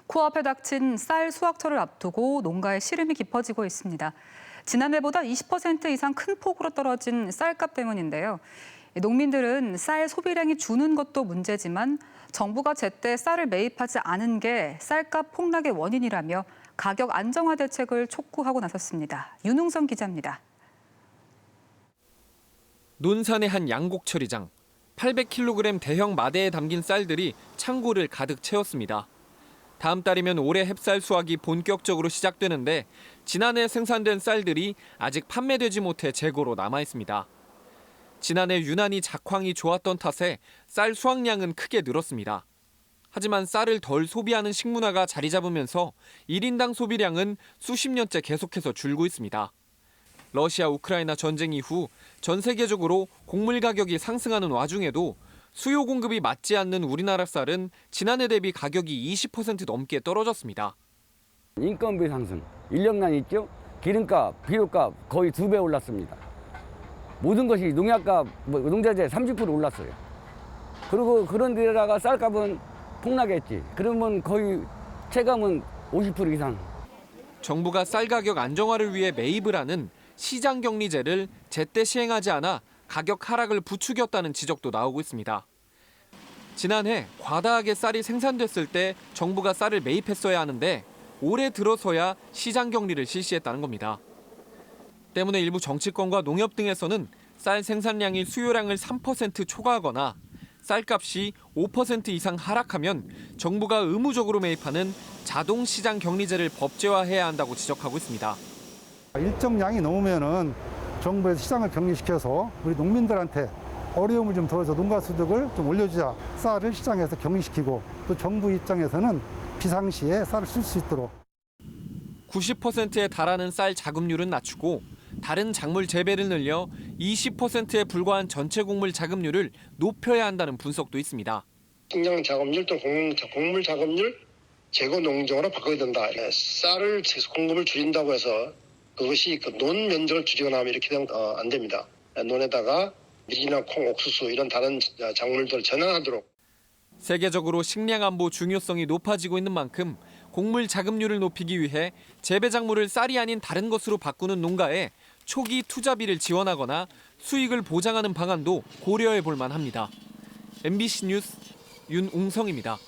코앞에 닥친 쌀 수확철을 앞두고 농가의 시름이 깊어지고 있습니다. 지난해보다 20% 이상 큰 폭으로 떨어진 쌀값 때문인데요. 농민들은 쌀 소비량이 주는 것도 문제지만 정부가 제때 쌀을 매입하지 않은 게 쌀값 폭락의 원인이라며 가격 안정화 대책을 촉구하고 나섰습니다. 윤웅선 기자입니다. 논산의 한 양곡처리장. 800kg 대형 마대에 담긴 쌀들이 창고를 가득 채웠습니다. 다음 달이면 올해 햅쌀 수확이 본격적으로 시작되는데 지난해 생산된 쌀들이 아직 판매되지 못해 재고로 남아 있습니다. 지난해 유난히 작황이 좋았던 탓에 쌀 수확량은 크게 늘었습니다. 하지만 쌀을 덜 소비하는 식문화가 자리 잡으면서 1인당 소비량은 수십 년째 계속해서 줄고 있습니다. 러시아 우크라이나 전쟁 이후 전 세계적으로 곡물 가격이 상승하는 와중에도 수요 공급이 맞지 않는 우리나라 쌀은 지난해 대비 가격이 20% 넘게 떨어졌습니다. 인건비 상승, 인력난 있죠? 기름값, 비료값 거의 2배 올랐습니다. 모든 것이 농약값, 농자재 30% 올랐어요. 그리고 그런 데다가 쌀값은 폭락했지. 그러면 거의 체감은 50% 이상. 정부가 쌀 가격 안정화를 위해 매입을 하는 시장격리제를 제때 시행하지 않아 가격 하락을 부추겼다는 지적도 나오고 있습니다. 지난해 과다하게 쌀이 생산됐을 때 정부가 쌀을 매입했어야 하는데 올해 들어서야 시장격리를 실시했다는 겁니다. 때문에 일부 정치권과 농협 등에서는 쌀 생산량이 수요량을 3% 초과하거나 쌀값이 5% 이상 하락하면 정부가 의무적으로 매입하는 자동시장격리제를 법제화해야 한다고 지적하고 있습니다. 일정량이 넘으면은 정부에서 시장을 격리시켜서 우리 농민들한테 어려움을 좀 덜어서 농가 소득을 좀 올려주자. 쌀을 시장에서 격리시키고 또 정부 입장에서는 비상시에 쌀을 쓸 수 있도록. 90%에 달하는 쌀 자급률은 낮추고 다른 작물 재배를 늘려 20%에 불과한 전체 곡물 자급률을 높여야 한다는 분석도 있습니다. 식량 자급률 또 곡물 자급률 재고 농정으로 바꿔야 된다. 쌀을 공급을 줄인다고 해서 그것이 논 면적을 줄이거나 하면 이렇게 되면 안 됩니다. 논에다가 밀이나 콩, 옥수수 이런 다른 작물들을 전환하도록. 세계적으로 식량 안보 중요성이 높아지고 있는 만큼 곡물 자급률을 높이기 위해 재배 작물을 쌀이 아닌 다른 것으로 바꾸는 농가에 초기 투자비를 지원하거나 수익을 보장하는 방안도 고려해 볼 만합니다. MBC 뉴스 윤웅성입니다.